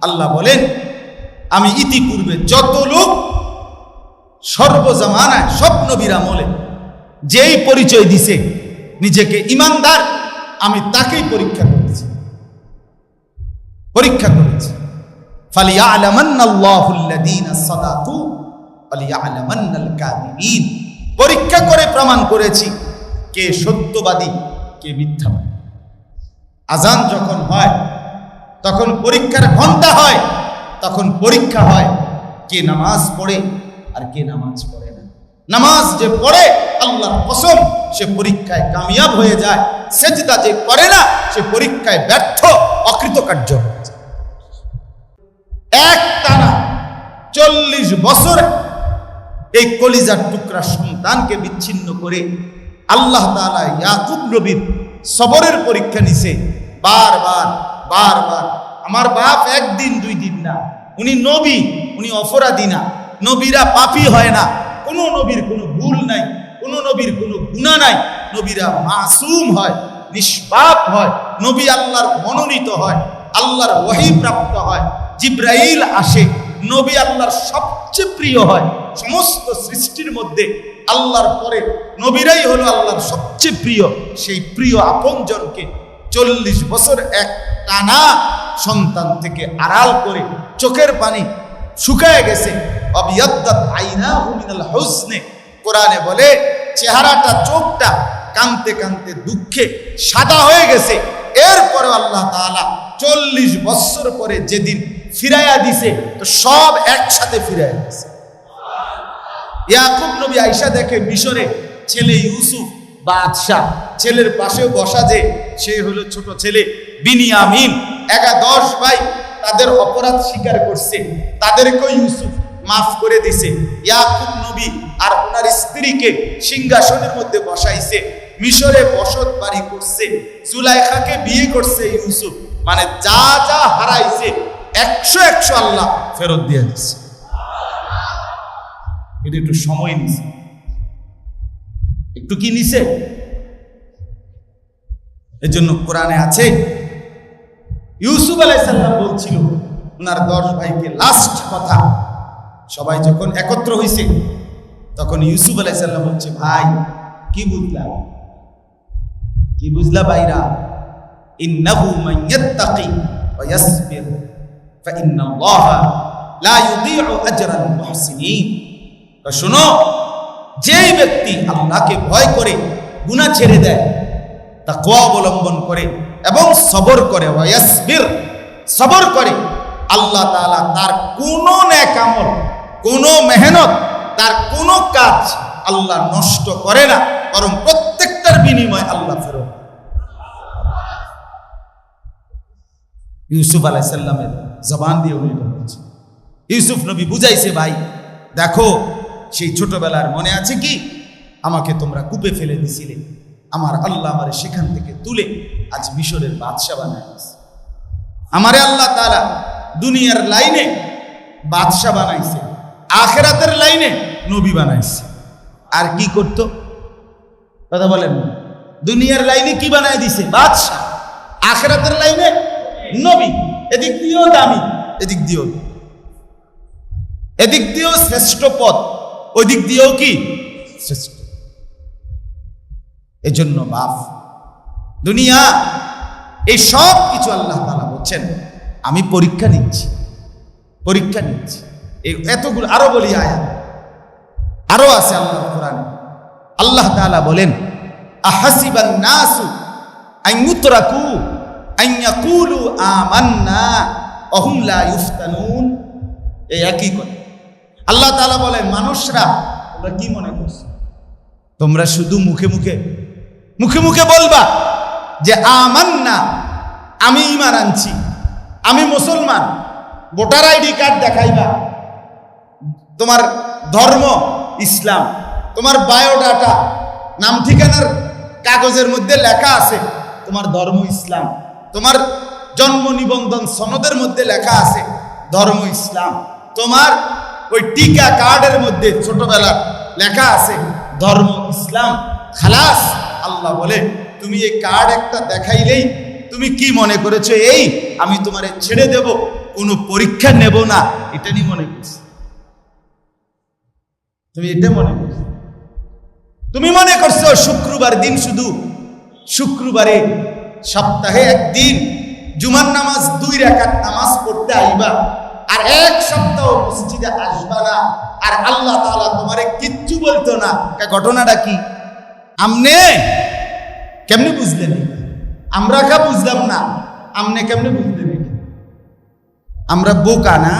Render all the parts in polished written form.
আল্লাহ বলেন, আমি ইতিপূর্বে যত লোক সর্বজামানায় সব নবীর আমলে যেই পরিচয় দিছে নিজেকে ইমানদার, আমি তাকেই পরীক্ষা করেছি। ফালিয়ালামান্নাল্লাহুল্লাযীনা সাদাকু ওয়ালিয়ালামান্নাল কাযিবিন। পরীক্ষা করে প্রমাণ করেছি কে সত্যবাদী কে মিথ্যাবাদী। আজান যখন হয় তখন পরীক্ষার ঘন্টা হয়, তখন পরীক্ষা হয় কে নামাজ পড়ে আর কে নামাজ পড়ে না। নামাজ যে পড়ে আল্লাহর কসম সে পরীক্ষায় কামিয়াব হয়ে যায়, সেজদা যে করে না সে পরীক্ষায় ব্যর্থ অকৃতকার্য হয়ে যায়। একটানা 40 বছর এই কলিজার টুকরা সন্তানকে বিচ্ছিন্ন করে আল্লাহ তাআলা ইয়াকুব নবীর সবরের পরীক্ষা নিছে। বারবার বারবার। আমার বাপ একদিন দুই দিন না, উনি নবী, উনি অপরাধী না। নবীরা পাপী হয় না, কোনো নবীর কোনো ভুল নাই, কোনো নবীর কোনো গুনাহ নাই। নবীরা মাসুম হয়, নিষ্পাপ হয়। নবী আল্লাহর মনোনীত হয়, আল্লাহর ওহী প্রাপ্ত হয়, জিবরাইল আসে। নবী আল্লাহর সবচেয়ে প্রিয় হয়। সমস্ত সৃষ্টির মধ্যে আল্লাহর পরে নবীরাই হলো আল্লাহর সবচেয়ে প্রিয়। সেই প্রিয় আপনজনকে 40 বছর এক টানা সন্তান থেকে আড়াল করে চোখের পানি শুকায় গেছে। আবিয়াদ্দাত আইনাহু মিনাল হুসনে, কোরআনে বলে চেহারাটা, চোখটা কাঁদতে কাঁদতে দুঃখে সাদা হয়ে গেছে। এরপরে আল্লাহ তাআলা 40 বছর পরে যেদিন ফিরাইয়া দিছে, তো সব একসাথে ফিরাইয়া দিছে। ইয়াকুব নবী আয়েশা দেখে মিশরে ছেলে ইউসুফ বাদশা, ছেলের পাশেও বসা যে সে হলো ছোট ছেলে বিনিয়ামিন। 10 ভাই তাদের অপরাধ স্বীকার করছে, তাদেরকেও ইউসুফ মাফ করে দিছে। ইয়াকুব নবী আর ওনার স্ত্রীকে সিংহাসনের মধ্যে বসাইছে, মিশরে বসত বাড়ি করছে, জুলাইখাকে বিয়ে করছে ইউসুফ। মানে যা যা হারাইছে 100 আল্লাহ ফেরত দিয়ে দিচ্ছে। এটা একটু সময় নিছে, একটু কি নিছে। এর জন্য কোরআনে আছে ইউসুফ আলাইহিস সালাম বলছিল ওনার 10 ভাইকে লাস্ট কথা, সবাই যখন একত্র হইছে তখন ইউসুফ আলাইহিস সালাম বলছে, ভাই কি বুঝলা ভাইরা, ইন্নাহু মান ইয়াত্তাকি ওয়া ইয়াসবির ফাইন্নাল্লাহা লা ইউযীউ আজরাল মুহসিনিন। শোনো, যেই ব্যক্তি আল্লাহকে ভয় করে, গুনাহ ছেড়ে দেয়, তাকওয়া অবলম্বন করে এবং সবর করে, ওয়া ইয়াসবির, সবর করে, আল্লাহ তাআলা তার কোনো নেক আমল, কোনো মেহনত, তার কোনো কাজ আল্লাহ নষ্ট করে না, বরং প্রত্যেকটার বিনিময় আল্লাহ ফেরত। ইউসুফ আলাইহিস সালামের জবান দিয়ে উনি বলছে। ইউসুফ নবী বুঝাইছে, ভাই দেখো, সেই ছোটবেলার মনে আছে কি, আমাকে তোমরা কূপে ফেলে দিছিলে, আমার আল্লাহ আমারে সেখান থেকে তুলে আজ মিশরের বাদশা বানাইছে। আমারে আল্লাহ তাআলা দুনিয়ার লাইনে বাদশা বানাইছে, আখিরাতের লাইনে নবী বানাইছে। আর কি করতো কথা বলেন? দুনিয়ার লাইনে কি বানাই দিছে? বাদশা। আখিরাতের লাইনে নবী। এদিক দিয়েও দামি, এদিক দিয়েও শ্রেষ্ঠ পদ, ওই দিক দিয়েও কি শ্রেষ্ঠ। এজন্য বাপ দুনিয়া এই সব কিছু আল্লাহ তাআলা বলছেন আমি পরীক্ষা নিচ্ছি। এই এতগুলো আরো বলি, আয়াত আরো আছে আল্লাহর কোরআনে। আল্লাহ তাআলা বলেন, আহাসিবান নাসু আন ইউতরাকু আন ইয়াকুলু আমান্না ওয়া হুম লা ইফতানুন। এই একই কথা আল্লাহ তাআলা বলেন, মানুষরা তোমরা কি মনে করছো? তোমরা শুধু মুখে মুখে বলবা যে আমান্না, আমি ঈমান আনছি, আমি মুসলমান, ভোটার আইডি কার্ড দেখাইবা, তোমার ধর্ম ইসলাম, তোমার বায়োডাটা নাম ঠিকানার কাগজের মধ্যে লেখা আছে তোমার ধর্ম ইসলাম, তোমার জন্ম নিবন্ধন সনদের মধ্যে লেখা আছে ধর্ম ইসলাম, তোমার ওই টিকা কার্ডের মধ্যে ছোটবেলার লেখা আছে ধর্ম ইসলাম। খালাস, আল্লাহ বলে তুমি এই কার্ড একটা দেখাইলেই তুমি কি মনে করেছো এই আমি তোমারে ছেড়ে দেব, কোনো পরীক্ষা নেব না, এটা নিয়ে মনে করছো? তুমি এটা মনে করছো? তুমি মনে করছো শুক্রবার দিন শুধু শুক্রবারে সপ্তাহে একদিন জুমার নামাজ 2 রাকাত নামাজ পড়তে আইবা, আর এক সপ্তাহ মসজিদে আসবা না, আর আল্লাহ তাআলা তোমারে কিচ্ছু বলতো না? ঘটনাটা কি? আমনে কেমনে বুঝলেন? আমরা কা বুঝলাম না, আমনে কেমনে বুঝলেন? আমরা বোকা না?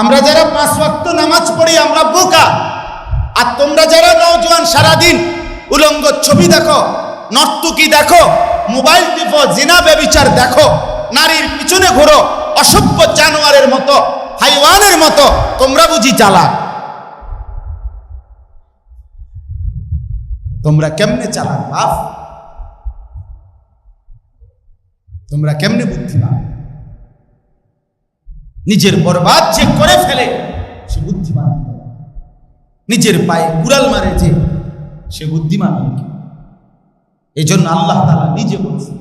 আমরা যারা 5 ওয়াক্ত নামাজ পড়ি আমরা বোকা, আর তোমরা যারা নওজোয়ান সারাদিন উলঙ্গ ছবি দেখো, নর্তকী দেখো, মোবাইল টিপো, জিনা ব্যভিচার দেখো, নারীর পিছনে ঘোরো, অসভ্য জানোয়ারের মতো, হাইওয়ানের মতো, তোমরা বুঝি চালাক? তোমরা কেমনে চালাক বাপ? তোমরা কেমনে বুদ্ধিমান? নিজের বরবাদ যে করে ফেলে সে বুদ্ধিমান, নিজের পায়ে কুড়াল মারে যে সে বুদ্ধিমান। এই জন্য আল্লাহ তাআলা নিজে বলছে,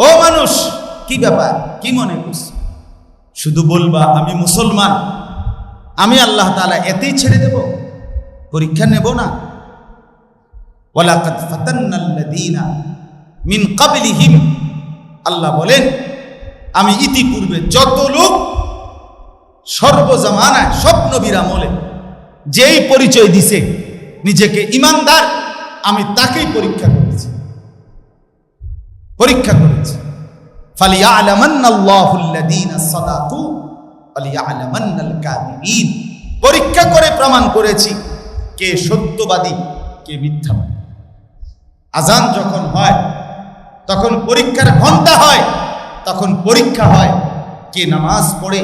ও মানুষ কি ব্যাপার, কি মনে করছ? শুধু বলবা আমি মুসলমান, আমি আল্লাহ তাআলা এতেই ছেড়ে দেব? পরীক্ষা নেব না? ওয়ালাকাদ ফাতান্নাল্লাযীনা মিন ক্বাবলিহিম, আল্লাহ বলেন আমি ইতিপূর্বে যত লোক সর্বজামানায় সব নবীর আমলে যেই পরিচয় দিছে নিজেকে ইমানদার, আমি তাকেই পরীক্ষা করেছি। ফালিয়ালামান্নাল্লাহুল্লাযীনা সাদাকু ওয়ালিয়ালামান্নাল কাযিবিন, পরীক্ষা করে প্রমাণ করেছি কে সত্যবাদী কে মিথ্যাবাদী। আজান যখন হয় তখন পরীক্ষার ঘন্টা হয়, তখন পরীক্ষা হয় কে নামাজ পড়ে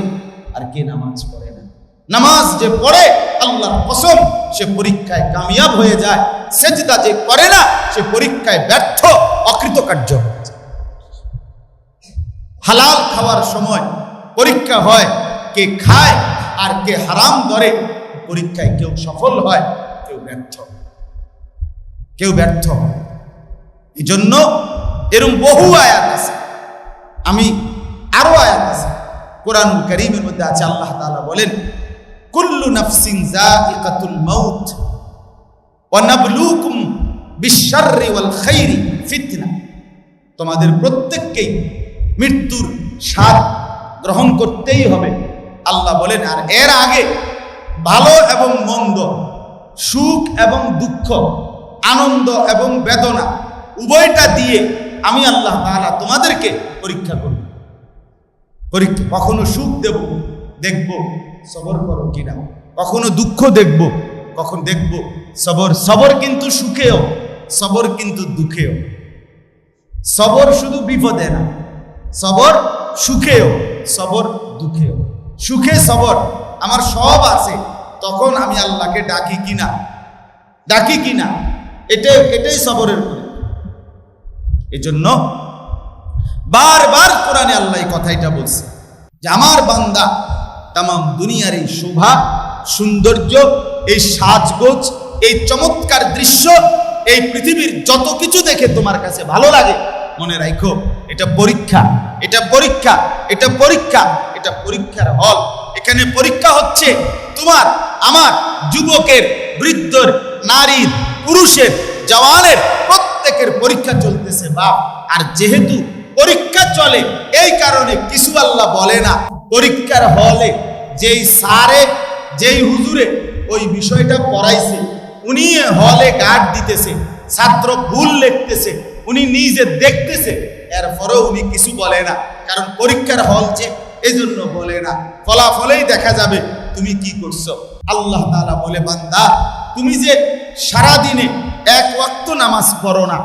আর কে নামাজ পড়ে না। নামাজ যে পড়ে আল্লাহর কসম সে পরীক্ষায় কামিয়াব হয়ে যায়, সেজদা যে করে না সে পরীক্ষায় ব্যর্থ অকৃতকার্য হয়ে যায়। হালাল খাওয়ার সময় পরীক্ষা হয় কে খায় আর কে হারাম ধরে। পরীক্ষায় কেউ সফল হয়, কেউ ব্যর্থ হয়। এই জন্য এরকম বহু আয়াত আছে, আমি আরো আয়াত আছে কোরআনুল কারীমের মধ্যে আছে। আল্লাহ তাআলা বলেন কুল্লু নাফসিন যায়িকাতুল মাউত ওয়া নাবলুকুম বিশ-শাররি ওয়াল খাইরি ফিতনা, তোমাদের প্রত্যেককেই মৃত্যুর স্বাদ গ্রহণ করতেই হবে। আল্লাহ বলেন আর এর আগে ভালো এবং মন্দ, সুখ এবং দুঃখ, আনন্দ এবং বেদনা উভয়টা দিয়ে আমি আল্লাহ তাআলা তোমাদেরকে পরীক্ষা করব। কখনো সুখ দেখব সবর করো কিনা, কখনো দুঃখ কখন দেখব সবর কিন্তু সুখেও, সবর কিন্তু দুঃখেও। সবর শুধু বিপদে না, সবর সুখেও, সবর দুঃখেও। সুখে সবর আমার সব আছে, তখন আমি আল্লাহকে ডাকি কিনা, এটাই সবরের গুণ। এজন্য বারবার কোরআনে আল্লাহ এই কথাটা বলছে যে আমার বান্দা তামাম দুনিয়ার এই শোভা সৌন্দর্য, এই সাজগোজ, এই চমৎকার দৃশ্য, এই পৃথিবীর যত কিছু দেখে তোমার কাছে ভালো লাগে, মনে রাখো এটা পরীক্ষা, এটা পরীক্ষার হল। এখানে পরীক্ষা হচ্ছে তোমার আমার, যুবকের, বৃদ্ধর, নারীর, পুরুষের, জওয়ানের, প্রত্যেকের পরীক্ষা চলতেছে বাপ। আর যেহেতু পরীক্ষা চলে এই কারণে কিছু আল্লাহ বলে না। পরীক্ষার হলে যেই স্যারে যেই হুজুরে ওই বিষয়টা পড়াইছে উনি হলে গার্ড দিতেছে, ছাত্র ভুল লিখতেছে, উনি নিজে দেখতেছে, এরপরেও উনি কিছু বলে না, কারণ পরীক্ষার হল যে, এজন্য বলে না। ফলাফলেই দেখা যাবে তুমি কি করছো। আল্লাহ তাআলা বলে বান্দা তুমি যে সারাদিনে 1 ওয়াক্ত নামাজ পড়ো না,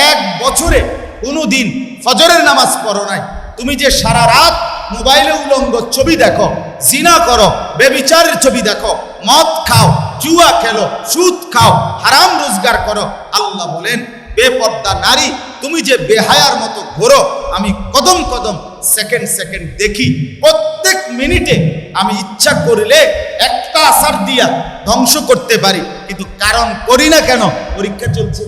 1 বছরে কোনোদিন ফজরের নামাজ পড়ো নাই, তুমি যে সারা রাত মোবাইলে উলঙ্গ ছবি দেখো, জিনা করো, বেবিচারের ছবি দেখো, মদ খাও, জুয়া খেলো, সুদ খাও, হারাম রোজগার করো, আল্লাহ বলেন বেপর্দা নারী তুমি যে বেহায়ার মতো ঘোরো, আমি কদম কদম সেকেন্ড দেখি, প্রত্যেক মিনিটে আমি ইচ্ছা করলে একটা আসার দিয়া ধ্বংস করতে পারি, কিন্তু কারণ করি না কেন? পরীক্ষা চলছে।